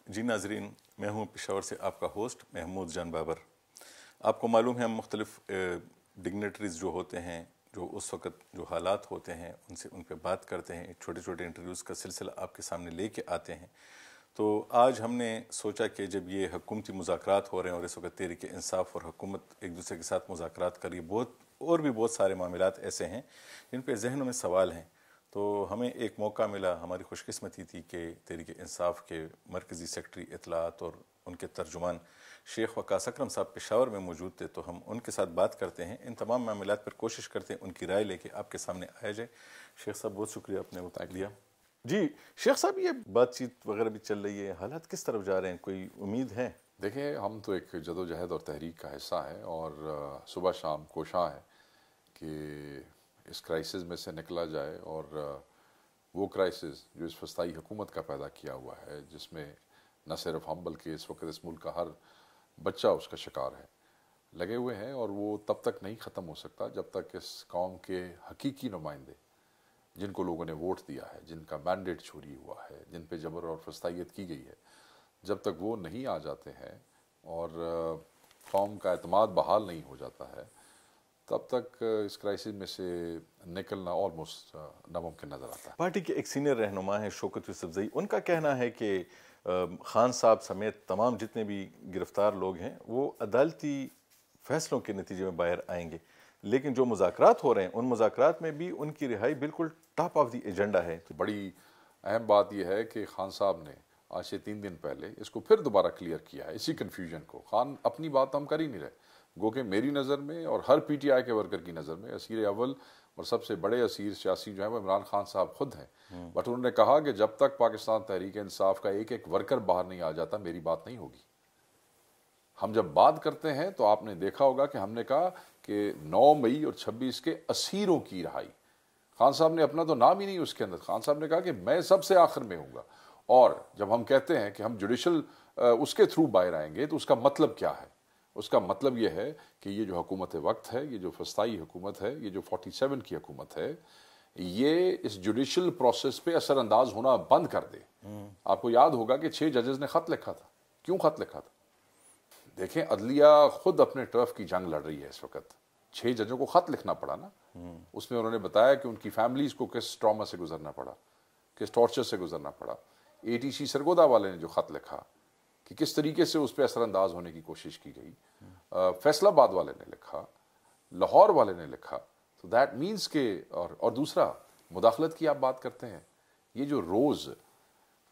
جی ناظرین، میں ہوں پشاور سے آپ کا ہوسٹ محمود جان بابر۔ آپ کو معلوم ہے ہم مختلف ڈگنیٹریز جو ہوتے ہیں، جو اس وقت جو حالات ہوتے ہیں ان پہ بات کرتے ہیں، چھوٹے چھوٹے انٹرویوز کا سلسلہ آپ کے سامنے لے کے آتے ہیں۔ تو آج ہم نے سوچا کہ جب یہ حکومتی مذاکرات ہو رہے ہیں اور اس وقت تحریک انصاف اور حکومت ایک دوسرے کے ساتھ مذاکرات کر رہی ہے، اور بھی بہت سارے معاملات ایسے ہیں جن پہ ذہنوں میں سوال ہیں، تو ہمیں ایک موقع ملا، ہماری خوش قسمتی تھی کہ تحریک انصاف کے مرکزی سیکرٹری اطلاعات اور ان کے ترجمان شیخ وقاص اکرم صاحب پشاور میں موجود تھے، تو ہم ان کے ساتھ بات کرتے ہیں، ان تمام معاملات پر کوشش کرتے ہیں ان کی رائے لے کے آپ کے سامنے آیا جائے۔ شیخ صاحب بہت شکریہ آپ نے وقت لیا۔ جی شیخ صاحب، یہ بات چیت وغیرہ بھی چل رہی ہے، حالات کس طرف جا رہے ہیں، کوئی امید ہے؟ دیکھیں، ہم تو ایک جدوجہد اور تحریک کا حصہ ہیں اور صبح شام کوشاں ہے کہ اس کرائسس میں سے نکلا جائے، اور وہ کرائسس جو اس وسطائی حکومت کا پیدا کیا ہوا ہے، جس میں نہ صرف ہم بلکہ اس وقت اس ملک کا ہر بچہ اس کا شکار ہے، لگے ہوئے ہیں، اور وہ تب تک نہیں ختم ہو سکتا جب تک اس قوم کے حقیقی نمائندے، جن کو لوگوں نے ووٹ دیا ہے، جن کا مینڈیٹ چوری ہوا ہے، جن پہ جبر اور فسطائیت کی گئی ہے، جب تک وہ نہیں آ جاتے ہیں اور قوم کا اعتماد بحال نہیں ہو جاتا ہے، تب تک اس کرائسس میں سے نکلنا آلموسٹ ناممکن نظر آتا ہے۔ پارٹی کے ایک سینئر رہنما ہیں شوکت یوسف زئی، ان کا کہنا ہے کہ خان صاحب سمیت تمام جتنے بھی گرفتار لوگ ہیں وہ عدالتی فیصلوں کے نتیجے میں باہر آئیں گے، لیکن جو مذاکرات ہو رہے ہیں ان مذاکرات میں بھی ان کی رہائی بالکل ٹاپ آف دی ایجنڈا ہے۔ بڑی اہم بات یہ ہے کہ خان صاحب نے آج سے 3 دن پہلے اس کو پھر دوبارہ کلیئر کیا ہے، اسی کنفیوژن کو۔ خان اپنی بات ہم کر ہی نہیں رہے، گو کہ میری نظر میں اور ہر پی ٹی آئی کے ورکر کی نظر میں اسیر اول اور سب سے بڑے اسیر سیاسی جو ہیں وہ عمران خان صاحب خود ہیں، بٹ انہوں نے کہا کہ جب تک پاکستان تحریک انصاف کا ایک ایک ورکر باہر نہیں آ جاتا میری بات نہیں ہوگی۔ ہم جب بات کرتے ہیں تو آپ نے دیکھا ہوگا کہ ہم نے کہا کہ 9 مئی اور 26 کے اسیروں کی رہائی، خان صاحب نے اپنا تو نام ہی نہیں اس کے اندر، خان صاحب نے کہا کہ میں سب سے آخر میں ہوں گا، اور جب ہم کہتے ہیں کہ ہم جوڈیشل اس کے تھرو باہر آئیں گے تو اس کا مطلب کیا ہے؟ اس کا مطلب یہ ہے کہ یہ جو حکومت وقت ہے، یہ جو فسطائی حکومت ہے، یہ جو 47 کی حکومت ہے، یہ اس جوڈیشل پروسیس پہ اثر انداز ہونا بند کر دے۔ آپ کو یاد ہوگا کہ 6 ججز نے خط لکھا تھا۔ کیوں خط لکھا تھا؟ دیکھیں، عدلیہ خود اپنے ٹرف کی جنگ لڑ رہی ہے اس وقت، 6 ججوں کو خط لکھنا پڑا نا۔ اس میں انہوں نے بتایا کہ ان کی فیملیز کو کس ٹراما سے گزرنا پڑا، کس ٹارچر سے گزرنا پڑا۔ اے ٹی سی سرگودا والے نے جو خط لکھا کہ کس طریقے سے اس پہ اثر انداز ہونے کی کوشش کی گئی، فیصل آباد والے نے لکھا، لاہور والے نے لکھا، تو دیٹ مینس کہ اور دوسرا مداخلت کی آپ بات کرتے ہیں، یہ جو روز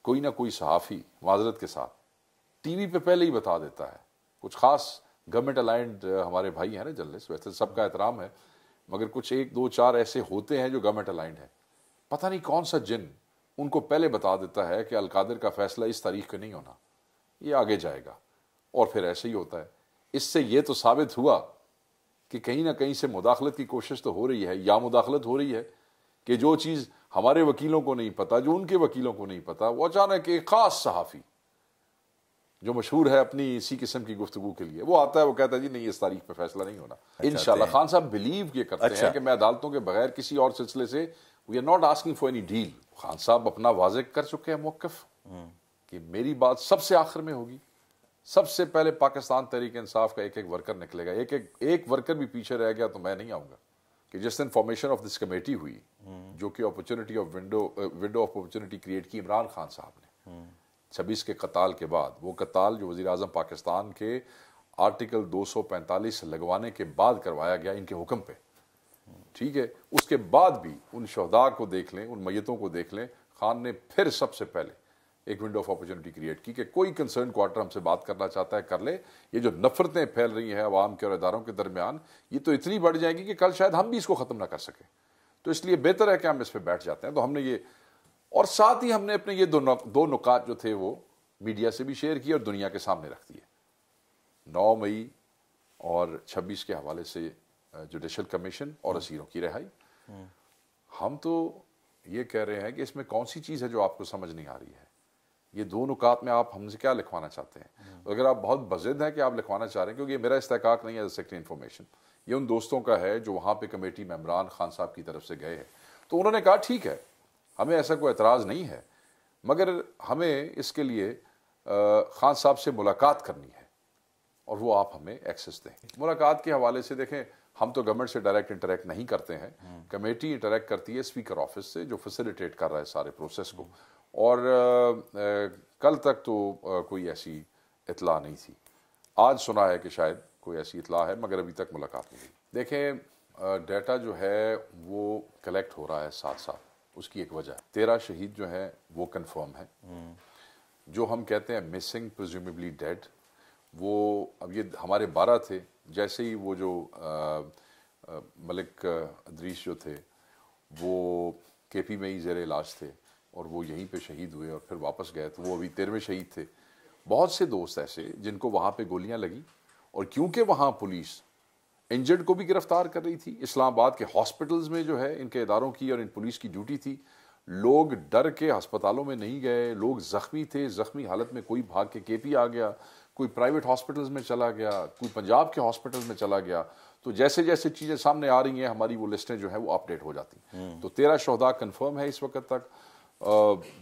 کوئی نہ کوئی صحافی معذرت کے ساتھ ٹی وی پہ پہلے ہی بتا دیتا ہے، کچھ خاص گورنمنٹ الائنڈ ہمارے بھائی ہیں نا جرنلسٹ، ویسے سب کا احترام ہے، مگر کچھ 1 2 4 ایسے ہوتے ہیں جو گورنمنٹ الائنڈ ہیں، پتہ نہیں کون سا جن ان کو پہلے بتا دیتا ہے کہ القادر کا فیصلہ اس تاریخ کا نہیں ہونا، یہ آگے جائے گا، اور پھر ایسے ہی ہوتا ہے۔ اس سے یہ تو ثابت ہوا کہ کہیں نہ کہیں سے مداخلت کی کوشش تو ہو رہی ہے، یا مداخلت ہو رہی ہے کہ جو چیز ہمارے وکیلوں کو نہیں پتا، جو ان کے وکیلوں کو نہیں پتا، وہ اچانک ایک خاص صحافی جو مشہور ہے اپنی اسی قسم کی گفتگو کے لیے، وہ آتا ہے، وہ کہتا ہے جی نہیں اس تاریخ پہ فیصلہ نہیں ہونا۔ انشاءاللہ خان صاحب بلیو یہ کرتے ہیں کہ میں عدالتوں کے بغیر کسی اور سلسلے سے we are not asking for any deal. Khan صاحب اپنا واضح کر چکے ہیں موقف کہ میری بات سب سے آخر میں ہوگی، سب سے پہلے پاکستان تحریک انصاف کا ایک ایک ورکر نکلے گا، ایک ورکر بھی پیچھے رہ گیا تو میں نہیں آؤں گا۔ کہ جس دن فارمیشن آف دس کمیٹی ہوئی، جو کہ opportunity of window of opportunity create کی عمران خان صاحب نے 26 کے قتال کے بعد، وہ قتال جو وزیر اعظم پاکستان کے آرٹیکل 245 لگوانے کے بعد کروایا گیا ان کے حکم پہ، ٹھیک ہے، اس کے بعد بھی ان شہداء کو دیکھ لیں، ان میتوں کو دیکھ لیں، خان نے پھر سب سے پہلے ایک ونڈو آف اپرچونٹی کریٹ کی کہ کوئی کنسرن کوارٹر ہم سے بات کرنا چاہتا ہے کر لے، یہ جو نفرتیں پھیل رہی ہیں عوام کے اور اداروں کے درمیان، یہ تو اتنی بڑھ جائیں گی کہ کل شاید ہم بھی اس کو ختم نہ کر سکیں، تو اس لیے بہتر ہے کہ ہم اس پہ بیٹھ جاتے ہیں۔ تو ہم نے یہ، اور ساتھ ہی ہم نے اپنے یہ دو نکات جو تھے وہ میڈیا سے بھی شیئر کیے اور دنیا کے سامنے رکھ دیے، 9 مئی اور 26 کے حوالے سے جوڈیشل کمیشن اور اسیروں کی رہائی۔ ہم تو یہ کہہ رہے ہیں کہ اس میں کون سی چیز ہے جو آپ کو سمجھ نہیں آ رہی ہے؟ یہ 2 نکات میں آپ ہم سے کیا لکھوانا چاہتے ہیں؟ اگر آپ بہت بضد ہیں کہ آپ لکھوانا چاہ رہے ہیں، کیونکہ یہ میرا استحقاق نہیں ہے سیکرٹری انفارمیشن، یہ ان دوستوں کا ہے جو وہاں پہ کمیٹی میں عمران خان صاحب کی طرف سے گئے ہیں، تو انہوں نے کہا ٹھیک ہے، ہمیں ایسا کوئی اعتراض نہیں ہے، مگر ہمیں اس کے لیے خان صاحب سے ملاقات کرنی ہے اور وہ آپ ہمیں ایکسس دیں. ملاقات کے حوالے سے دیکھیں ہم تو گورنمنٹ سے ڈائریکٹ انٹریکٹ نہیں کرتے ہیں, کمیٹی انٹریکٹ کرتی ہے اسپیکر آفس سے جو فیسیلیٹیٹ کر رہا ہے سارے پروسیس کو, اور کل تک تو کوئی ایسی اطلاع نہیں تھی. آج سنا ہے کہ شاید کوئی ایسی اطلاع ہے مگر ابھی تک ملاقات نہیں ہوئی. دیکھیں ڈیٹا جو ہے وہ کلیکٹ ہو رہا ہے ساتھ ساتھ, اس کی ایک وجہ ہے 13 شہید جو ہیں وہ کنفرم ہیں. جو ہم کہتے ہیں مسنگ پریزیومیبلی ڈیڈ, وہ اب یہ ہمارے 12 تھے. جیسے ہی وہ جو ملک ادریس جو تھے وہ کے پی میں ہی زیر علاج تھے اور وہ یہیں پہ شہید ہوئے اور پھر واپس گئے, تو وہ ابھی 13ویں شہید تھے. بہت سے دوست ایسے جن کو وہاں پہ گولیاں لگی, اور کیونکہ وہاں پولیس انجرڈ کو بھی گرفتار کر رہی تھی, اسلام آباد کے ہاسپٹلز میں جو ہے ان کے اداروں کی اور ان پولیس کی ڈیوٹی تھی, لوگ ڈر کے ہسپتالوں میں نہیں گئے, لوگ زخمی تھے, زخمی حالت میں کوئی بھاگ کے کے پی آ گیا, کوئی پرائیویٹ ہاسپٹلز میں چلا گیا, کوئی پنجاب کے ہاسپٹلز میں چلا گیا. تو جیسے جیسے چیزیں سامنے آ رہی ہیں ہماری وہ لسٹیں جو ہیں وہ اپڈیٹ ہو جاتی ہیں. تو 13 شہداء کنفرم ہے اس وقت تک.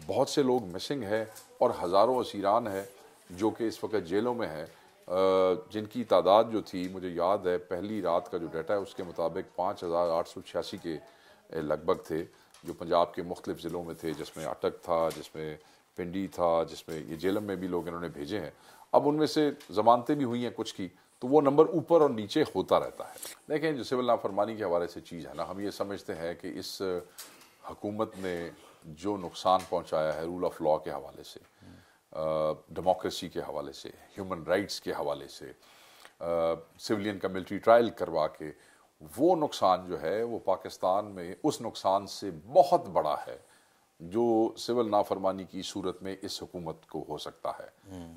بہت سے لوگ مسنگ ہیں اور ہزاروں اسیران ہیں جو کہ اس وقت جیلوں میں ہیں, جن کی تعداد جو تھی مجھے یاد ہے پہلی رات کا جو ڈیٹا ہے اس کے مطابق 5886 کے لگ بھگ تھے, جو پنجاب کے مختلف ضلعوں میں تھے, جس میں اٹک تھا, جس میں پنڈی تھا, جس میں یہ جیلم میں بھی لوگ انہوں نے بھیجے ہیں. اب ان میں سے ضمانتیں بھی ہوئی ہیں کچھ کی, تو وہ نمبر اوپر اور نیچے ہوتا رہتا ہے. دیکھیں جو سول نافرمانی کے حوالے سے چیز ہے نا, ہم یہ سمجھتے ہیں کہ اس حکومت نے جو نقصان پہنچایا ہے رول آف لاء کے حوالے سے, ڈیموکریسی کے حوالے سے, ہیومن رائٹس کے حوالے سے, سویلین کا ملٹری ٹرائل کروا کے, وہ نقصان جو ہے وہ پاکستان میں اس نقصان سے بہت بڑا ہے جو سول نافرمانی کی صورت میں اس حکومت کو ہو سکتا ہے.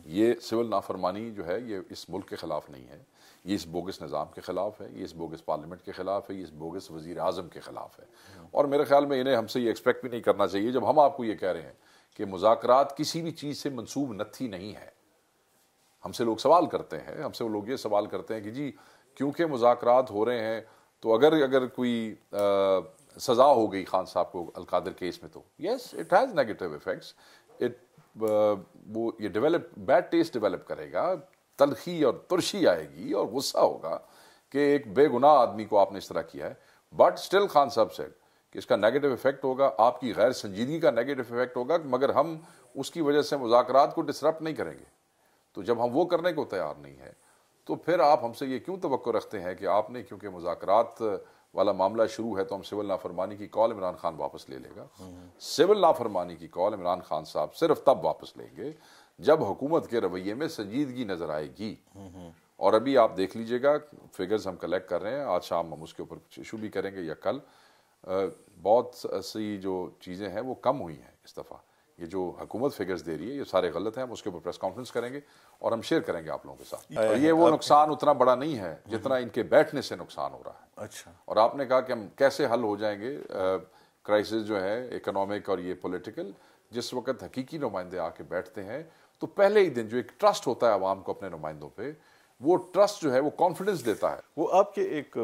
یہ سول نافرمانی جو ہے یہ اس ملک کے خلاف نہیں ہے, یہ اس بوگس نظام کے خلاف ہے, یہ اس بوگس پارلیمنٹ کے خلاف ہے, یہ اس بوگس وزیر اعظم کے خلاف ہے. اور میرے خیال میں انہیں ہم سے یہ ایکسپیکٹ بھی نہیں کرنا چاہیے جب ہم آپ کو یہ کہہ رہے ہیں کہ مذاکرات کسی بھی چیز سے منسوب نتھی نہیں ہے. ہم سے لوگ سوال کرتے ہیں, ہم سے لوگ یہ سوال کرتے ہیں کہ جی کیونکہ مذاکرات ہو رہے ہیں تو اگر کوئی سزا ہو گئی خان صاحب کو القادر کیس میں, تو yes it has negative effects, وہ یہ بیڈ ٹیسٹ ڈیولپ کرے گا, تلخی اور ترشی آئے گی اور غصہ ہوگا کہ ایک بے گناہ آدمی کو آپ نے اس طرح کیا ہے. بٹ اسٹل خان صاحب سیڈ کہ اس کا نیگیٹو افیکٹ ہوگا, آپ کی غیر سنجیدگی کا نیگیٹو افیکٹ ہوگا, مگر ہم اس کی وجہ سے مذاکرات کو ڈسرپٹ نہیں کریں گے. تو جب ہم وہ کرنے کو تیار نہیں ہیں تو پھر آپ ہم سے یہ کیوں توقع رکھتے ہیں کہ آپ نے کیونکہ مذاکرات والا معاملہ شروع ہے تو ہم سول نافرمانی کی کال عمران خان واپس لے لے گا. سول نافرمانی کی کال عمران خان صاحب صرف تب واپس لیں گے جب حکومت کے رویے میں سنجیدگی نظر آئے گی. اور ابھی آپ دیکھ لیجئے گا فگرز ہم کلیکٹ کر رہے ہیں, آج شام ہم اس کے اوپر کچھ ایشو بھی کریں گے یا کل. بہت سی جو چیزیں ہیں وہ کم ہوئی ہیں اس دفعہ. یہ جو حکومت فگرز دے رہی ہے یہ سارے غلط ہیں, ہم اس کے اوپر پریس کانفرنس کریں گے اور ہم شیئر کریں گے آپ لوگوں کے ساتھ. اور یہ وہ نقصان اتنا بڑا نہیں ہے جتنا ان کے بیٹھنے سے نقصان ہو رہا ہے. اچھا, اور آپ نے کہا کہ ہم کیسے حل ہو جائیں گے کرائسس جو ہے اکنامک اور یہ پولیٹیکل, جس وقت حقیقی نمائندے آ کے بیٹھتے ہیں تو پہلے ہی دن جو ایک ٹرسٹ ہوتا ہے عوام کو اپنے نمائندوں پہ, وہ ٹرسٹ جو ہے وہ کانفیڈنس دیتا ہے. وہ آپ کے ایک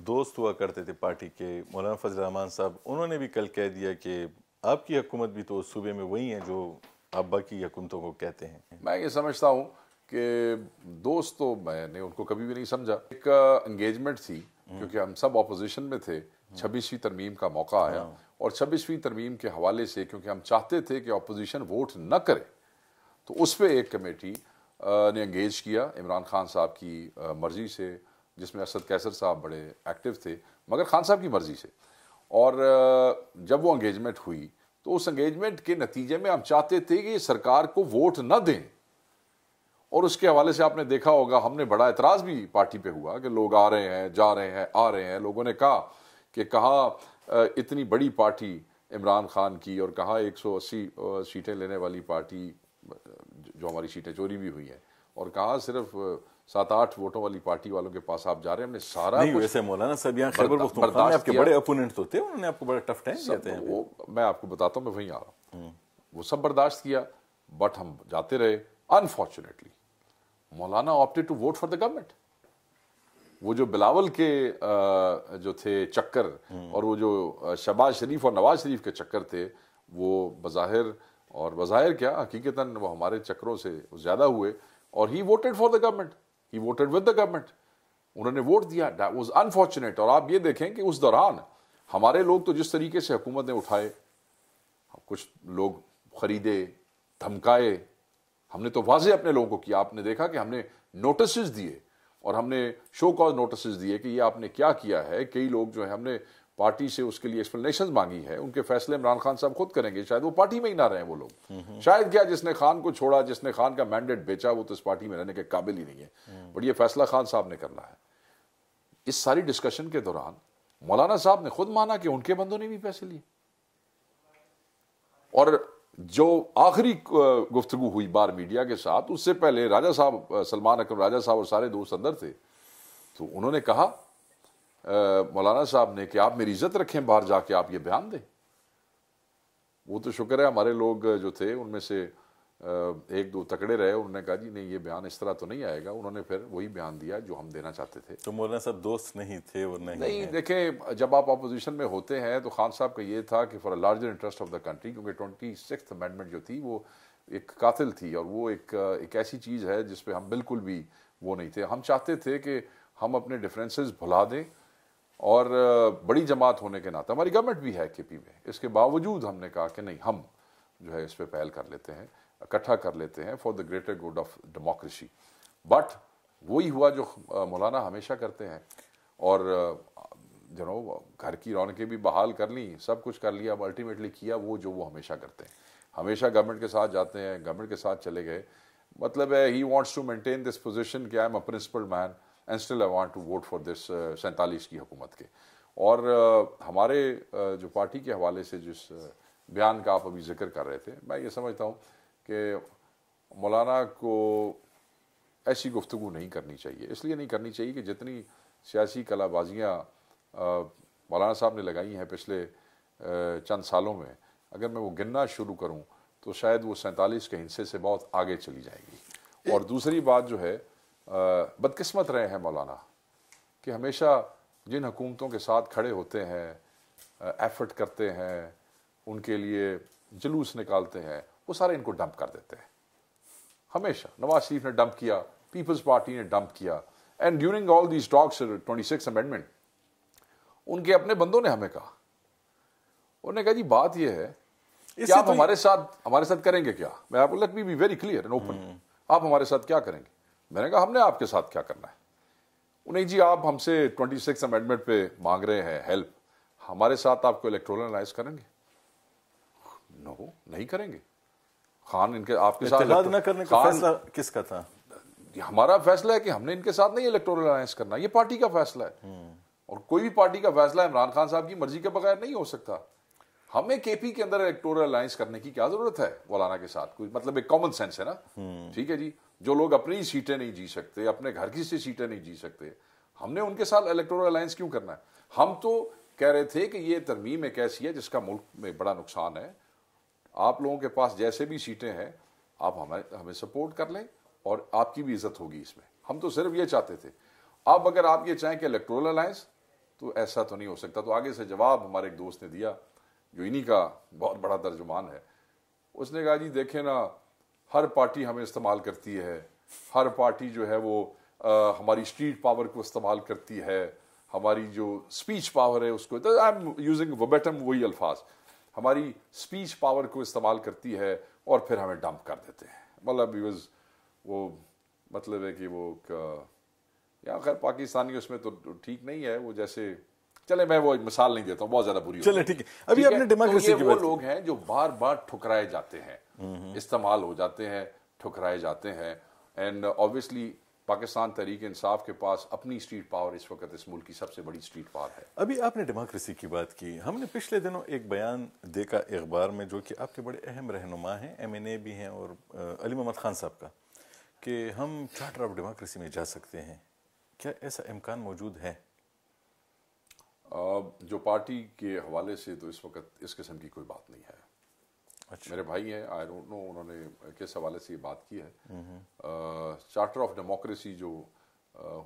دوست ہوا کرتے تھے پارٹی کے مولانا فضل الرحمان صاحب, انہوں نے بھی کل کہہ دیا کہ آپ کی حکومت بھی تو صوبے میں وہی ہیں جو آپ باقی حکومتوں کو کہتے ہیں. میں یہ سمجھتا ہوں کہ دوست تو میں نے ان کو کبھی بھی نہیں سمجھا, ایک انگیجمنٹ تھی کیونکہ ہم سب اپوزیشن میں تھے. 26ویں ترمیم کا موقع آیا اور 26ویں ترمیم کے حوالے سے کیونکہ ہم چاہتے تھے کہ اپوزیشن ووٹ نہ کرے تو اس پہ ایک کمیٹی نے انگیج کیا عمران خان صاحب کی مرضی سے, جس میں اسد قیصر صاحب بڑے ایکٹیو تھے مگر خان صاحب کی مرضی سے. اور جب وہ انگیجمنٹ ہوئی تو اس انگیجمنٹ کے نتیجے میں ہم چاہتے تھے کہ یہ سرکار کو ووٹ نہ دیں. اور اس کے حوالے سے آپ نے دیکھا ہوگا ہم نے بڑا اعتراض بھی پارٹی پہ ہوا کہ لوگ آ رہے ہیں جا رہے ہیں آ رہے ہیں. لوگوں نے کہا کہ کہاں اتنی بڑی پارٹی عمران خان کی اور کہاں 180 سیٹیں لینے والی پارٹی جو ہماری سیٹیں چوری بھی ہوئی ہیں, اور کہاں صرف 7-8 ووٹوں والی پارٹی والوں کے پاس آپ جا رہے ہیں. ہم نے سارا نہیں, ویسے مولانا صاحب یہاں خیبر پختونخوا میں آپ کے بڑے اپوننٹ تو تھے, انہوں نے آپ کو بڑا ٹف ٹائم دیا تھا. وہ میں آپ کو بتاتا ہوں, میں وہیں آ رہا ہوں. وہ سب برداشت کیا بٹ ہم جاتے رہے. انفارچونیٹلی مولانا opted to vote for the government. وہ جو بلاول کے جو تھے چکر اور وہ جو شہباز شریف اور نواز شریف کے چکر تھے وہ بظاہر اور بظاہر کیا حقیقتاً وہ ہمارے چکروں سے زیادہ ہوئے, اور he voted for the government, he voted with the government, انہوں نے ووٹ دیا. That was unfortunate. اور آپ یہ دیکھیں کہ اس دوران ہمارے لوگ تو جس طریقے سے حکومت نے اٹھائے, کچھ لوگ خریدے, دھمکائے, ہم نے تو واضح اپنے لوگوں کو کیا. آپ نے دیکھا کہ ہم نے نوٹسز دیے اور ہم نے شو کاز نوٹسز دیے کہ یہ آپ نے کیا ہے. کئی لوگ جو ہیں ہم نے پارٹی سے اس کے لیے ایکسپلینیشن مانگی ہے. ان کے فیصلے عمران خان صاحب خود کریں گے, شاید وہ پارٹی میں ہی نہ رہیں وہ لوگ. شاید کیا جس نے خان کو چھوڑا, جس نے خان کا مینڈیٹ بیچا, وہ تو اس پارٹی میں رہنے کے قابل ہی نہیں ہے. بٹ یہ فیصلہ خان صاحب نے کرنا ہے. اس ساری ڈسکشن کے دوران مولانا صاحب نے خود مانا کہ ان کے بندوں نے بھی پیسے لیے. اور جو آخری گفتگو ہوئی بار میڈیا کے ساتھ, اس سے پہلے راجہ صاحب, سلمان اکرم راجہ صاحب اور سارے دوست اندر تھے, تو انہوں نے کہا مولانا صاحب نے کہ آپ میری عزت رکھیں, باہر جا کے آپ یہ بیان دیں. وہ تو شکر ہے ہمارے لوگ جو تھے ان میں سے ایک دو تکڑے رہے, انہوں نے کہا جی نہیں یہ بیان اس طرح تو نہیں آئے گا. انہوں نے پھر وہی بیان دیا جو ہم دینا چاہتے تھے. تو مولانا صاحب دوست نہیں تھے اور نہیں دیکھیں, جب آپ اپوزیشن میں ہوتے ہیں تو خان صاحب کا یہ تھا کہ for a larger interest of the country, کیونکہ 26th امینڈمنٹ جو تھی وہ ایک قاتل تھی, اور وہ ایک ایسی چیز ہے جس پہ ہم بالکل بھی وہ نہیں تھے. ہم چاہتے تھے کہ ہم اپنے ڈفرینسز بھلا دیں, اور بڑی جماعت ہونے کے ناطے ہماری گورنمنٹ بھی ہے کے پی میں, اس کے باوجود ہم نے کہا کہ نہیں, ہم جو ہے اس پہ پہل کر لیتے ہیں, اکٹھا کر لیتے ہیں for the greater good of democracy. But وہی ہوا جو مولانا ہمیشہ کرتے ہیں, اور گھر کی رونقیں بھی بحال کر لیں, سب کچھ کر لیا, اب الٹیمیٹلی کیا وہ ہمیشہ کرتے ہیں. ہمیشہ گورنمنٹ کے ساتھ جاتے ہیں, گورنمنٹ کے ساتھ چلے گئے. مطلب ہے he wants to maintain this position کہ I am a principal man and still I want to vote for this 47 کی حکومت کے. اور ہمارے جو پارٹی کے حوالے سے جس بیان کا آپ ابھی ذکر کر رہے تھے, میں یہ سمجھتا ہوں کہ مولانا کو ایسی گفتگو نہیں کرنی چاہیے. اس لیے نہیں کرنی چاہیے کہ جتنی سیاسی کلا بازیاں مولانا صاحب نے لگائی ہیں پچھلے چند سالوں میں, اگر میں وہ گننا شروع کروں تو شاید وہ 47 کے حصے سے بہت آگے چلی جائے گی. اور دوسری بات جو ہے, بدقسمت رہے ہیں مولانا کہ ہمیشہ جن حکومتوں کے ساتھ کھڑے ہوتے ہیں, ایفرٹ کرتے ہیں, ان کے لیے جلوس نکالتے ہیں, وہ سارے ان کو ڈمپ کر دیتے ہیں. ہمیشہ نواز شریف نے ڈمپ کیا, پیپلز پارٹی نے ڈمپ کیا, and during all these talks 26 amendment ان کے اپنے بندوں نے ہمیں کہا, انہوں نے کہا جی بات یہ ہے کہ آپ ہمارے ساتھ کریں گے کیا. میں آپ کو let me be very clear and open, آپ ہمارے ساتھ کیا کریں گے. میں نے کہا ہم نے آپ کے ساتھ کیا کرنا ہے. نہیں جی آپ ہم سے 26 امینڈمنٹ پہ مانگ رہے ہیں ہیلپ, ہمارے ساتھ آپ کو الیکٹورل الائنس کریں گے؟ نو, نہیں کریں گے. خان ان کے آپ کے ساتھ اتحاد نہ کرنے کا فیصلہ کس کا تھا؟ ہمارا فیصلہ ہے کہ ہم نے ان کے ساتھ نہیں الیکٹورل الائنس کرنا, یہ پارٹی کا فیصلہ ہے. اور کوئی بھی پارٹی کا فیصلہ عمران خان صاحب کی مرضی کے بغیر نہیں ہو سکتا. ہمیں کے پی کے اندر الیکٹورل الائنس کرنے کی کیا ضرورت ہے مولانا کے ساتھ؟ کوئی مطلب ایک کامن سینس ہے نا. ٹھیک ہے جی, جو لوگ اپنی سیٹیں نہیں جی سکتے, اپنے گھر کی سیٹیں نہیں جی سکتے, ہم نے ان کے ساتھ الیکٹورل الائنس کیوں کرنا ہے؟ ہم تو کہہ رہے تھے کہ یہ ترمیم ایک ایسی ہے جس کا ملک میں بڑا نقصان ہے. آپ لوگوں کے پاس جیسے بھی سیٹیں ہیں آپ ہمیں سپورٹ کر لیں اور آپ کی بھی عزت ہوگی اس میں. ہم تو صرف یہ چاہتے تھے. اب اگر آپ یہ چاہیں کہ الیکٹورل الائنس, تو ایسا تو نہیں ہو سکتا. تو آگے سے جواب ہمارے ایک دوست نے دیا جو انہی کا بہت بڑا ترجمان ہے. اس نے کہا جی دیکھیں نا, ہر پارٹی ہمیں استعمال کرتی ہے, ہر پارٹی جو ہے وہ ہماری اسٹریٹ پاور کو استعمال کرتی ہے, ہماری جو اسپیچ پاور ہے اس کو, آئی ایم یوزنگ وبیٹم وہی الفاظ, ہماری اسپیچ پاور کو استعمال کرتی ہے اور پھر ہمیں ڈمپ کر دیتے ہیں. مطلب وہ مطلب ہے کہ وہ یا خیر پاکستانی اس میں تو ٹھیک نہیں ہے, وہ جیسے چلے میں وہ مثال نہیں دیتا ہوں, بہت زیادہ بری. چلے ٹھیک ہے, ابھی آپ نے ڈیموکریسی کی بات, وہ لوگ ہیں جو بار بار ٹھکرائے جاتے ہیں, استعمال ہو جاتے ہیں, ٹھکرائے جاتے ہیں. اینڈ آبویسلی پاکستان تحریک انصاف کے پاس اپنی اسٹریٹ پاور اس وقت اس ملک کی سب سے بڑی اسٹریٹ پاور ہے. ابھی آپ نے ڈیموکریسی کی بات کی, ہم نے پچھلے دنوں ایک بیان دیکھا اخبار میں جو کہ آپ کے بڑے اہم رہنما ہیں, MNA بھی ہیں, اور علی محمد خان صاحب کا, کہ ہم چارٹر آف ڈیموکریسی میں جا سکتے ہیں. کیا ایسا امکان موجود ہے؟ جو پارٹی کے حوالے سے تو اس وقت اس قسم کی کوئی بات نہیں ہے. اچھا. میرے بھائی ہیں, آئی ڈونٹ نو انہوں نے کس حوالے سے یہ بات کی ہے. چارٹر آف ڈیموکریسی جو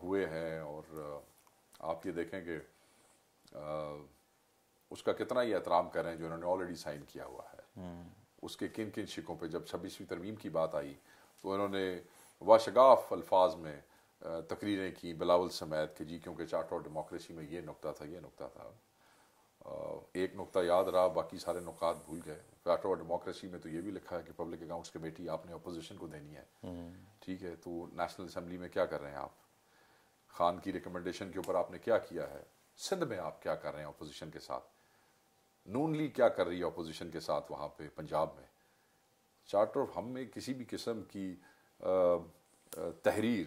ہوئے ہیں, اور آپ یہ دیکھیں کہ اس کا کتنا ہی احترام کر رہے ہیں جو انہوں نے آلریڈی سائن کیا ہوا ہے. اس کے کن کن شکوں پہ جب 26ویں ترمیم کی بات آئی تو انہوں نے واشگاف الفاظ میں تقریریں کی بلاول سمیت کہ جی کیونکہ چارٹر آف ڈیموکریسی میں یہ نقطہ تھا یہ نقطہ تھا. ایک نقطہ یاد رہا باقی سارے نکات بھول گئے. چارٹر آف ڈیموکریسی میں تو یہ بھی لکھا ہے کہ پبلک اکاؤنٹس کمیٹی آپ نے اپوزیشن کو دینی ہے. ٹھیک ہے, تو نیشنل اسمبلی میں کیا کر رہے ہیں آپ؟ خان کی ریکمنڈیشن کے اوپر آپ نے کیا کیا ہے؟ سندھ میں آپ کیا کر رہے ہیں اپوزیشن کے ساتھ؟ نون لیگ کیا کر رہی ہے اپوزیشن کے ساتھ وہاں پہ پنجاب میں؟ چارٹر ہم میں کسی بھی قسم کی تحریر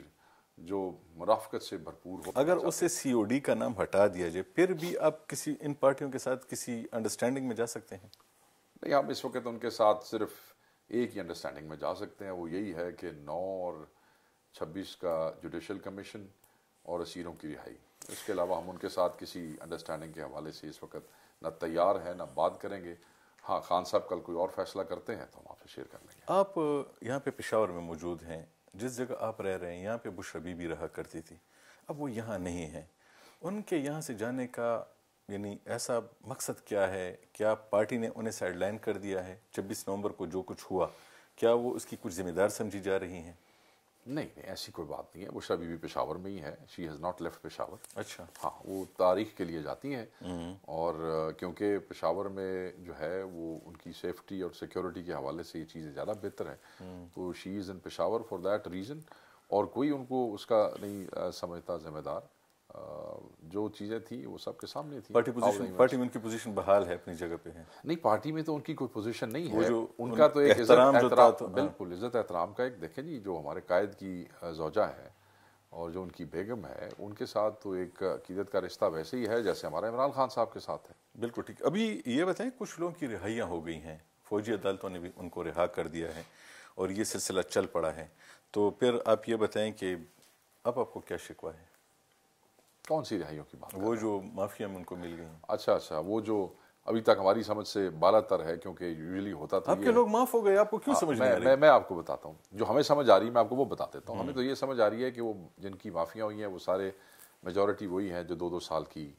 جو مرافقت سے بھرپور ہو, اگر اسے سی او ڈی کا نام ہٹا دیا جائے پھر بھی آپ کسی ان پارٹیوں کے ساتھ کسی انڈرسٹینڈنگ میں جا سکتے ہیں؟ نہیں, ہم اس وقت ان کے ساتھ صرف ایک ہی انڈرسٹینڈنگ میں جا سکتے ہیں, وہ یہی ہے کہ 9 اور 26 کا جوڈیشل کمیشن اور اسیروں کی رہائی. اس کے علاوہ ہم ان کے ساتھ کسی انڈرسٹینڈنگ کے حوالے سے اس وقت نہ تیار ہیں نہ بات کریں گے. ہاں, خان صاحب کل کوئی اور فیصلہ کرتے ہیں تو ہم آپ سے شیئر کر لیں گے. آپ یہاں پہ پشاور میں موجود ہیں, جس جگہ آپ رہ رہے ہیں یہاں پہ بشرا بی بی رہا کرتی تھی, اب وہ یہاں نہیں ہیں. ان کے یہاں سے جانے کا یعنی ایسا مقصد کیا ہے؟ کیا پارٹی نے انہیں سائڈ لائن کر دیا ہے؟ 26 نومبر کو جو کچھ ہوا کیا وہ اس کی کچھ ذمہ دار سمجھی جا رہی ہیں؟ نہیں, ایسی کوئی بات نہیں ہے. بشرا بی بی پشاور میں ہی ہے. She has not left Peshawar. اچھا. ہاں, وہ تاریخ کے لیے جاتی ہیں اور کیونکہ پشاور میں جو ہے وہ ان کی سیفٹی اور سیکیورٹی کے حوالے سے یہ چیزیں زیادہ بہتر ہیں, تو شی از ان پشاور فار دیٹ ریزن. اور کوئی ان کو اس کا نہیں سمجھتا ذمہ دار. جو چیزیں تھیں وہ سب کے سامنے تھیں. پارٹی میں ان کی پوزیشن بحال ہے, اپنی جگہ پہ ہے؟ نہیں, پارٹی میں تو ان کی کوئی پوزیشن نہیں ہے. ان کا کا تو ایک احترام بالکل عزت احترام کا ایک دیکھیں جی, جو ہمارے قائد کی زوجہ ہے اور جو ان کی بیگم ہے ان کے ساتھ تو ایک عقیدت کا رشتہ ویسے ہی ہے جیسے ہمارا عمران خان صاحب کے ساتھ ہے. بالکل ٹھیک. ابھی یہ بتائیں, کچھ لوگوں کی رہائیاں ہو گئی ہیں, فوجی عدالتوں نے بھی ان کو رہا کر دیا ہے اور یہ سلسلہ چل پڑا ہے, تو پھر آپ یہ بتائیں کہ اب آپ کو کیا شکوہ ہے؟ کون سی رہائیوں کی بات؟ وہ جو مافیا میں ان کو مل گئی ہیں. اچھا, وہ جو ابھی تک ہماری سمجھ سے بالا تر ہے, کیونکہ یوزلی ہوتا تھا. آپ کے لوگ معاف ہو گئے, آپ کو کیوں سمجھ نہیں آ رہی؟ میں آپ کو بتاتا ہوں جو ہمیں سمجھ آ رہی ہے, میں آپ کو وہ بتا دیتا ہوں. ہمیں تو یہ سمجھ آ رہی ہے کہ وہ جن کی معافیاں ہوئی ہیں وہ سارے میجورٹی وہی ہیں جو 2-2 سال کی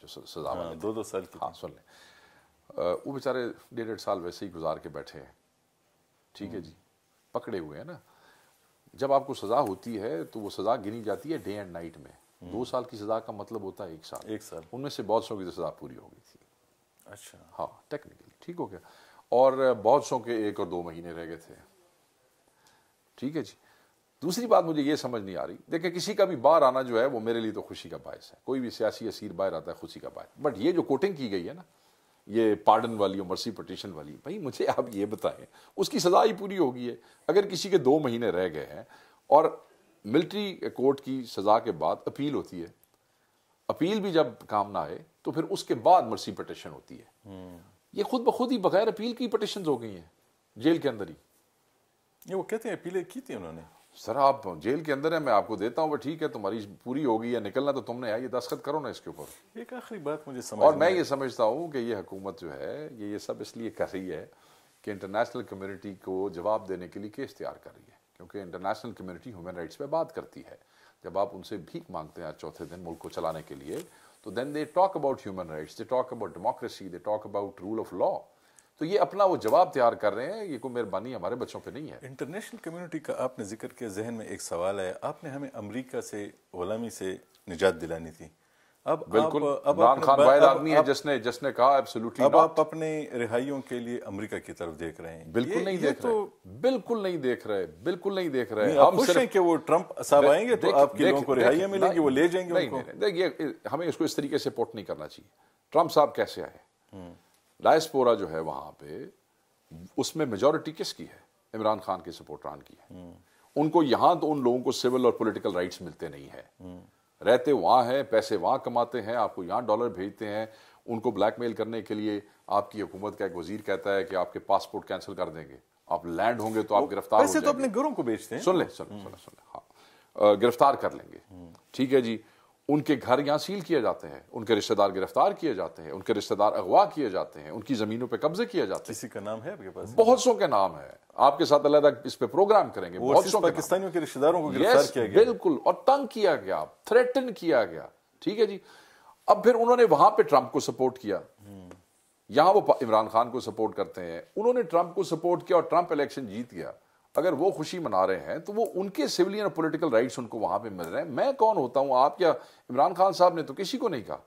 جو سزا میں 2-2 سال کی. ہاں, سن لیں, وہ بیچارے 1.5 سال ویسے ہی گزار کے بیٹھے ہیں. ٹھیک ہے جی, پکڑے ہوئے ہیں نا. جب آپ کو سزا ہوتی ہے تو وہ سزا گنی جاتی ہے ڈے اینڈ نائٹ میں. 2 سال کی سزا کا مطلب ہوتا ہے 1 سال. ان میں سے بہت سو کی سزا پوری ہو گئی تھی. اچھا. ہاں, ٹیکنیکلی ٹھیک ہو گیا, اور بہت سو کے 1 اور 2 مہینے رہ گئے تھے. ٹھیک ہے جی. دوسری بات مجھے یہ سمجھ نہیں آ رہی, دیکھیں کسی کا بھی باہر آنا جو ہے وہ میرے لیے تو خوشی کا باعث ہے. کوئی بھی سیاسی اسیر باہر آتا ہے خوشی کا باعث. بٹ یہ جو کوٹنگ کی گئی ہے نا, یہ پارڈن والی اور مرسی پٹیشن والی, بھائی مجھے آپ یہ بتائیں اس کی سزا ہی پوری ہو گئی ہے. اگر کسی کے 2 مہینے رہ گئے ہیں اور ملٹری کورٹ کی سزا کے بعد اپیل ہوتی ہے, اپیل بھی جب کام نہ آئے تو پھر اس کے بعد مرسی پٹیشن ہوتی ہے. یہ خود بخود ہی بغیر اپیل کی پٹیشنز ہو گئی ہیں جیل کے اندر ہی. یہ وہ کہتے ہیں اپیلیں کی تھی انہوں نے. سر آپ جیل کے اندر ہیں, میں آپ کو دیتا ہوں, وہ ٹھیک ہے تمہاری پوری ہو گئی ہے, نکلنا تو تم نے ہے, یہ دستخط کرو نا اس کے اوپر. ایک آخری بات مجھے سمجھ, اور میں یہ سمجھتا ہوں کہ یہ حکومت جو ہے یہ سب اس لیے کر رہی ہے کہ انٹرنیشنل کمیونٹی کو جواب دینے کے لیے کیس تیار کر رہی ہے, کیونکہ انٹرنیشنل کمیونٹی ہیومن رائٹس پہ بات کرتی ہے. جب آپ ان سے بھیک مانگتے ہیں 4تھے دن ملک کو چلانے کے لیے, تو then they talk about human rights, they talk about democracy, they talk about rule of law. تو یہ اپنا وہ جواب تیار کر رہے ہیں, یہ کوئی مہربانی ہمارے بچوں پہ نہیں ہے. انٹرنیشنل کمیونٹی کا آپ نے ذکر کیا, ذہن میں ایک سوال ہے. آپ نے ہمیں امریکہ سے غلامی سے نجات دلانی تھی. اب بالکل عمران خان واحد آدمی ہے جس نے کہا ایبسولوٹلی اب آپ اپنے رہائیوں کے لیے امریکہ کی طرف دیکھ رہے ہیں. بالکل نہیں دیکھ رہے, بالکل نہیں دیکھ رہے, بالکل نہیں دیکھ رہے. ہم خوش ہیں کہ وہ ٹرمپ صاحب آئیں گے تو آپ کے لوگوں کو رہائیاں ملیں گی, وہ لے جائیں گے ان کو. دیکھیے, ہمیں اس کو اس طریقے سے پورٹ نہیں کرنا چاہیے. ٹرمپ صاحب کیسے آئے؟ ڈائسپورا جو ہے وہاں پہ, اس میں میجورٹی کس کی ہے؟ عمران خان کے سپورٹران کی ہے. ان کو یہاں تو ان لوگوں کو سول اور پولیٹیکل رائٹس ملتے نہیں ہیں. رہتے وہاں ہیں, پیسے وہاں کماتے ہیں, آپ کو یہاں ڈالر بھیجتے ہیں. ان کو بلیک میل کرنے کے لیے آپ کی حکومت کا ایک وزیر کہتا ہے کہ آپ کے پاسپورٹ کینسل کر دیں گے, آپ لینڈ ہوں گے تو آپ گرفتار ہو جائیں گے. پیسے تو اپنے گھروں کو بیچتے ہیں. سن لیں, ہاں, گرفتار کر لیں گے. ٹھیک ہے جی. ان کے گھر یہاں سیل کیے جاتے ہیں, ان کے رشتہ دار گرفتار کیے جاتے ہیں, ان کے رشتہ دار اغوا کیے جاتے ہیں, ان کی زمینوں پہ قبضے کیے جاتے ہیں. کسی کا نام ہے آپ کے پاس؟ بہت سو کے نام ہے, آپ کے ساتھ علیحدہ اس پہ پروگرام کریں گے. بہت سو پاکستانیوں کے رشتہ داروں کو گرفتار کیا گیا. بالکل, اور تنگ کیا گیا, تھریٹن کیا گیا. ٹھیک ہے جی. اب پھر انہوں نے وہاں پہ ٹرمپ کو سپورٹ کیا. یہاں وہ عمران خان کو سپورٹ کرتے ہیں. انہوں نے ٹرمپ کو سپورٹ کیا اور ٹرمپ الیکشن جیت گیا. اگر وہ خوشی منا رہے ہیں تو وہ ان کے سویلین اور پولیٹیکل رائٹس ان کو وہاں پہ مل رہے ہیں. میں کون ہوتا ہوں؟ آپ کیا؟ عمران خان صاحب نے تو کسی کو نہیں کہا.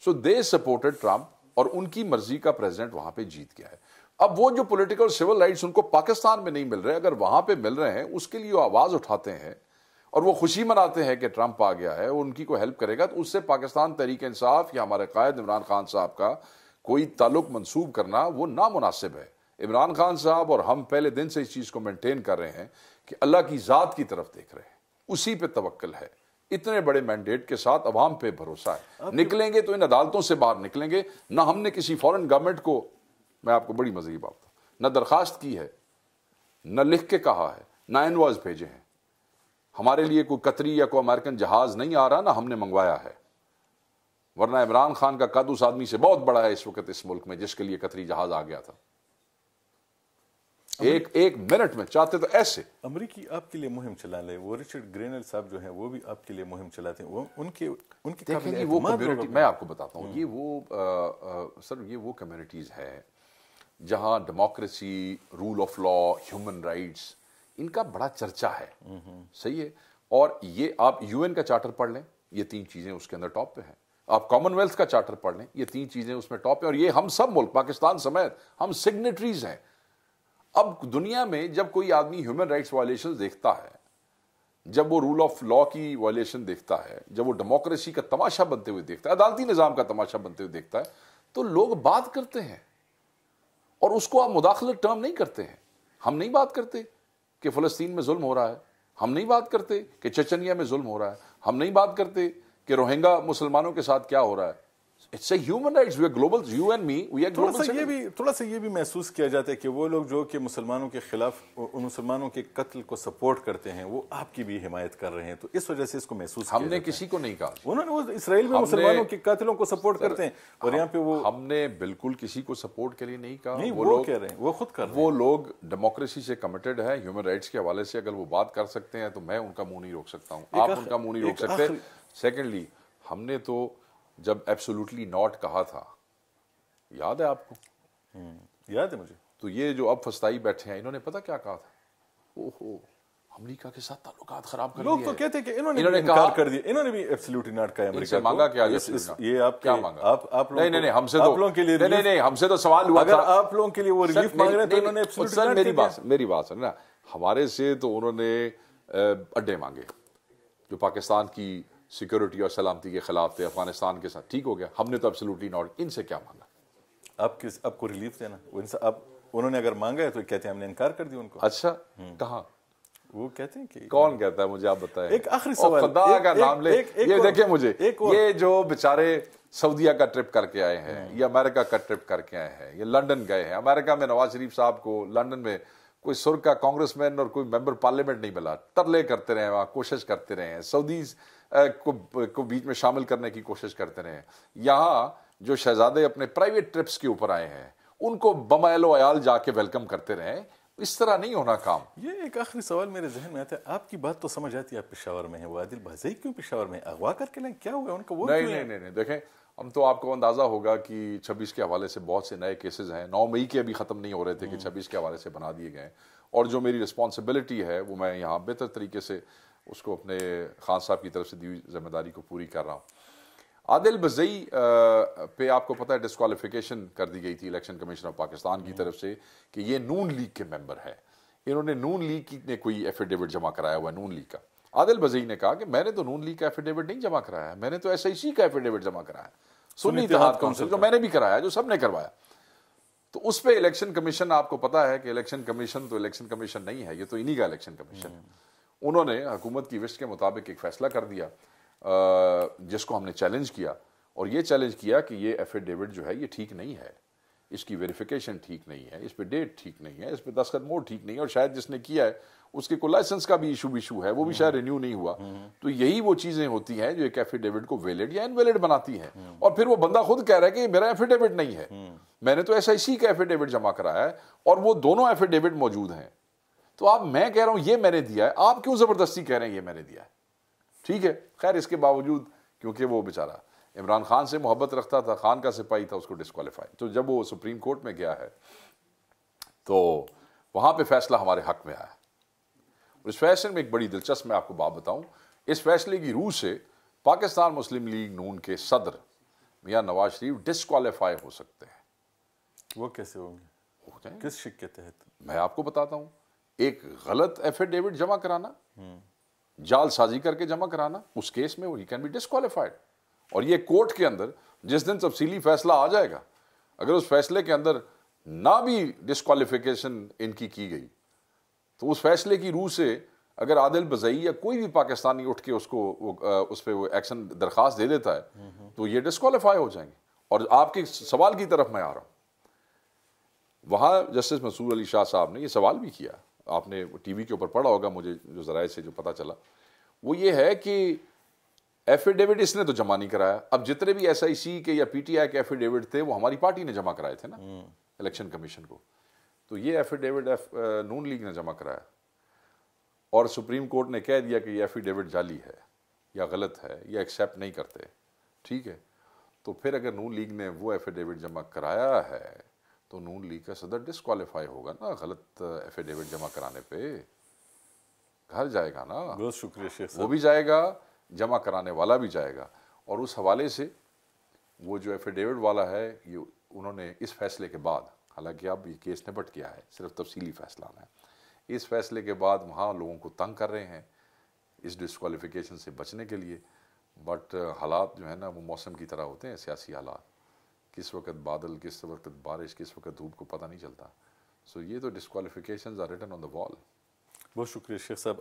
سو دے سپورٹڈ ٹرمپ اور ان کی مرضی کا پریزیڈنٹ وہاں پہ جیت گیا ہے. اب وہ جو پولیٹیکل اور سول رائٹس ان کو پاکستان میں نہیں مل رہے، اگر وہاں پہ مل رہے ہیں اس کے لیے وہ آواز اٹھاتے ہیں اور وہ خوشی مناتے ہیں کہ ٹرمپ آ گیا ہے، ان کی کوئی ہیلپ کرے گا، تو اس سے پاکستان تحریک انصاف یا ہمارے قائد عمران خان صاحب کا کوئی تعلق منسوب کرنا وہ نامناسب ہے. عمران خان صاحب اور ہم پہلے دن سے اس چیز کو مینٹین کر رہے ہیں کہ اللہ کی ذات کی طرف دیکھ رہے ہیں، اسی پہ توکل ہے. اتنے بڑے مینڈیٹ کے ساتھ عوام پہ بھروسہ ہے. نکلیں گے تو ان عدالتوں سے باہر نکلیں گے. نہ ہم نے کسی فورن گورنمنٹ کو، میں آپ کو بڑی مزے کی بات بتاؤں، نہ درخواست کی ہے، نہ لکھ کے کہا ہے، نہ انوائس بھیجے ہیں. ہمارے لیے کوئی قطری یا کوئی امریکن جہاز نہیں آ رہا، نہ ہم نے منگوایا ہے. ورنہ عمران خان کا قد اس آدمی سے بہت بڑا ہے اس وقت اس ملک میں جس کے لیے قطری جہاز آ گیا تھا. ایک منٹ میں چاہتے تو ایسے. امریکی آپ کے لیے مہم چلا لے، وہ رچرڈ گرینل صاحب جو ہیں وہ بھی آپ کے لیے مہم چلاتے ہیں. وہ ان کے دیکھیں جی، وہ کمیونٹی میں آپ کو بتاتا ہوں، یہ وہ سر یہ وہ کمیونٹیز ہے جہاں democracy, rule of law, human rights, ان کا بڑا چرچا ہے. صحیح ہے. اور یہ آپ یو این کا چارٹر پڑھ لیں، یہ 3 چیزیں اس کے اندر ٹاپ پہ ہیں. آپ کامن ویلتھ کا چارٹر پڑھ لیں، یہ 3 چیزیں اس میں ٹاپ پہ، اور یہ ہم سب ملک پاکستان سمیت ہم سگنیٹریز ہیں. اب دنیا میں جب کوئی آدمی ہیومن رائٹس وائلیشن دیکھتا ہے، جب وہ رول آف لا کی وائلیشن دیکھتا ہے، جب وہ ڈیموکریسی کا تماشا بنتے ہوئے دیکھتا ہے، عدالتی نظام کا تماشا بنتے ہوئے دیکھتا ہے، تو لوگ بات کرتے ہیں. اور اس کو آپ مداخلت ٹرم نہیں کرتے ہیں. ہم نہیں بات کرتے کہ فلسطین میں ظلم ہو رہا ہے، ہم نہیں بات کرتے کہ چچنیا میں ظلم ہو رہا ہے، ہم نہیں بات کرتے کہ روہنگا مسلمانوں کے ساتھ کیا ہو رہا ہے. It's a human rights. We are global. You and me, we are global citizens. تھوڑا سا یہ بھی محسوس کیا جاتا ہے کہ وہ لوگ جو کہ مسلمانوں کے خلاف، ان مسلمانوں کے قتل کو سپورٹ کرتے ہیں، وہ آپ کی بھی حمایت کر رہے ہیں. تو اس وجہ سے اس کو محسوس کیا ہم نے کسی کو نہیں کہا. انہوں نے وہ اسرائیل میں مسلمانوں کے قاتلوں کو سپورٹ کرتے ہیں، اور یہاں پہ وہ ہم نے بالکل کسی کو سپورٹ کے لیے نہیں کہا. نہیں، وہ کہہ رہے ہیں، وہ خود کر رہے ہیں. وہ لوگ ڈیموکریسی سے کمیٹڈ ہے، ہیومن رائٹس کے حوالے سے اگر وہ بات کر سکتے ہیں تو میں ان کا منہ نہیں روک سکتا ہوں، آپ ان کا منہ نہیں روک سکتے. سیکنڈلی، ہم نے تو جب ایبسولوٹلی ناٹ کہا تھا، یاد ہے آپ کو؟ یاد ہے مجھے. تو یہ جو اب فسطائی بیٹھے ہیں، انہوں نے پتہ کیا کہا تھا؟ اوہو، امریکہ کے ساتھ تعلقات خراب کر دیے. لوگ تو کہتے ہیں کہ انہوں نے انکار کر دیا، انہوں نے بھی ایبسولوٹلی ناٹ کہا امریکہ کو. مانگا کیا؟ یہ آپ کیا مانگا؟ آپ نہیں، ہم سے تو نہیں، ہم سے تو سوال ہوا اگر آپ لوگوں کے لیے وہ ریلیف مانگ رہے ہیں تو انہوں نے ایبسولوٹلی ناٹ. میری بات سن نا، ہمارے سے تو انہوں نے اڈے مانگے جو پاکستان کی سیکورٹی اور سلامتی کے خلاف تھے، افغانستان کے ساتھ. ٹھیک ہو گیا، ہم نے تو ایبسولوٹلی ناٹ. ان سے کیا مانگا؟ آپ کو ریلیف دینا. انہوں نے اگر مانگا ہے تو کہتے ہیں ہم نے انکار کر دیا ان کو. اچھا، کہاں؟ وہ کہتے ہیں کہ کون کہتا ہے؟ مجھے آپ بتائیں. ایک آخری سوال، خدا کا نام لے. یہ دیکھیں مجھے، یہ جو بیچارے سعودیہ کا ٹرپ کر کے آئے ہیں یا امریکہ کا ٹرپ کر کے آئے ہیں یا لنڈن گئے ہیں. امریکہ میں نواز شریف صاحب کو لنڈن میں کوئی سر کا کانگریس مین اور کوئی ممبر پارلیمنٹ نہیں ملا. ترلے کرتے رہے، وہاں کوشش کرتے رہے ہیں، سعودیز کو بیچ میں شامل کرنے کی کوشش کرتے رہے ہیں. یہاں جو شہزادے اپنے پرائیویٹ ٹرپس کے اوپر آئے ہیں ان کو بمائل و عیال جا کے ویلکم کرتے رہے. اس طرح نہیں ہونا کام. یہ ایک آخری سوال میرے ذہن میں آتا ہے. آپ کی بات تو سمجھ آتی ہے، آپ پشاور میں ہیں، وہ عادل بازئی کیوں پشاور میں اغوا کر کے لیں؟ کیا ہوا ان کا؟ وہ نہیں، دیکھیں ہم تو آپ کو اندازہ ہوگا کہ 26 کے حوالے سے بہت سے نئے کیسز ہیں. 9 مئی کے ابھی ختم نہیں ہو رہے تھے کہ 26 کے حوالے سے بنا دیے گئے. اور جو میری رسپانسبلٹی ہے وہ میں یہاں بہتر طریقے سے اس کو اپنے خان صاحب کی طرف سے دی ہوئی ذمہ داری کو پوری کر رہا ہوں. عادل بزئی پہ آپ کو پتہ ہے ڈسکوالیفیکیشن کر دی گئی تھی الیکشن کمیشن آف پاکستان کی طرف سے کہ یہ نون لیگ کے ممبر ہے. انہوں نے نون لیگ نے کوئی ایفیڈیوٹ جمع کرایا ہوا ہے نون لیگ کا. عادل بزئی نے کہا کہ میں نے تو نون لیگ کا ایفیڈیوٹ نہیں جمع کرایا ہے، میں نے تو ایس آئی سی کا ایفیڈیوٹ جمع کرایا ہے، سنی اتحاد کونسل جو میں نے بھی کرایا، جو سب نے کروایا. تو اس پہ الیکشن کمیشن، آپ کو پتا ہے کہ الیکشن کمیشن تو الیکشن کمیشن نہیں ہے، یہ تو انہی کا الیکشن کمیشن ہے. انہوں نے حکومت کی وش کے مطابق ایک فیصلہ کر دیا جس کو ہم نے چیلنج کیا، اور یہ چیلنج کیا کہ یہ ایفیڈیوٹ جو ہے یہ ٹھیک نہیں ہے، اس کی ویریفیکیشن ٹھیک نہیں ہے، اس پہ ڈیٹ ٹھیک نہیں ہے، اس پہ دستخط موڈ ٹھیک نہیں ہے، اور شاید جس نے کیا ہے اس کے کوئی لائسنس کا بھی ایشو ہے، وہ بھی شاید رینیو نہیں ہوا. تو یہی وہ چیزیں ہوتی ہیں جو ایک ایفیڈیوٹ کو ویلڈ یا انویلڈ بناتی ہیں. اور پھر وہ بندہ خود کہہ رہا ہے کہ میرا ایفیڈیوٹ نہیں ہے، میں نے تو ایس آئی سی کا ایفیڈیوٹ جمع کرایا ہے، اور وہ دونوں ایفیڈیوٹ موجود ہیں. تو آپ، میں کہہ رہا ہوں یہ میں نے دیا ہے، آپ کیوں زبردستی کہہ رہے ہیں یہ میں نے دیا ہے؟ ٹھیک ہے، خیر اس کے باوجود کیونکہ وہ بیچارہ عمران خان سے محبت رکھتا تھا، خان کا سپاہی تھا، اس کو ڈسکوالیفائی. تو جب وہ سپریم کورٹ میں گیا ہے تو وہاں پہ فیصلہ ہمارے حق میں آیا. اس فیصلے میں ایک بڑی دلچسپ میں آپ کو بات بتاؤں، اس فیصلے کی روح سے پاکستان مسلم لیگ نون کے صدر میاں نواز شریف ڈسکوالیفائی ہو سکتے ہیں. وہ کیسے ہوں گے؟ ہو جائیں گے. کس شک کے تحت؟ میں آپ کو بتاتا ہوں، ایک غلط ایفیڈیوٹ جمع کرانا، جال سازی کر کے جمع کرانا، اس کیس میں ہی کین بی ڈسکوالیفائڈ. اور یہ کورٹ کے اندر جس دن تفصیلی فیصلہ آ جائے گا، اگر اس فیصلے کے اندر نہ بھی ڈسکوالیفیکیشن ان کی گئی تو اس فیصلے کی روح سے اگر عادل بزئی یا کوئی بھی پاکستانی اٹھ کے اس پہ وہ ایکشن درخواست دے دیتا ہے تو یہ ڈسکوالیفائی ہو جائیں گے. اور آپ کے سوال کی طرف میں آ رہا ہوں، وہاں جسٹس منصور علی شاہ صاحب نے یہ سوال بھی کیا، آپ نے ٹی وی کے اوپر پڑھا ہوگا، مجھے جو ذرائع سے جو پتہ چلا وہ یہ ہے کہ ایفیڈیوٹ اس نے تو جمع نہیں کرایا. اب جتنے بھی ایس آئی سی کے یا پی ٹی آئی کے ایفیڈیوٹ تھے وہ ہماری پارٹی نے جمع کرائے تھے نا الیکشن کمیشن کو. تو یہ ایفیڈیوٹ نون لیگ نے جمع کرایا اور سپریم کورٹ نے کہہ دیا کہ یہ ایفیڈیوٹ جعلی ہے یا غلط ہے یا ایکسیپٹ نہیں کرتے. ٹھیک ہے، تو پھر اگر نون لیگ نے وہ ایفیڈیوٹ جمع کرایا ہے تو نون لیگ کا صدر ڈسکوالیفائی ہوگا نا. غلط ایفیڈیوٹ جمع کرانے پہ گھر جائے گا نا. بہت شکریہ شیخ صاحب. وہ بھی جائے گا، جمع کرانے والا بھی جائے گا. اور اس حوالے سے وہ جو ایفیڈیوٹ والا ہے یہ انہوں نے اس فیصلے کے بعد، حالانکہ اب یہ کیس نپٹ گیا ہے، صرف تفصیلی فیصلہ آنا ہے، اس فیصلے کے بعد وہاں لوگوں کو تنگ کر رہے ہیں اس ڈسکوالیفیکیشن سے بچنے کے لیے. بٹ حالات جو ہے نا وہ موسم کی طرح ہوتے ہیں، سیاسی حالات، کس وقت بادل، کس وقت بارش، کس وقت دھوپ کو پتہ نہیں چلتا. سو یہ تو ڈسکوالیفیکیشنز آر ریٹن آن دا وال. بہت شکریہ شیخ صاحب.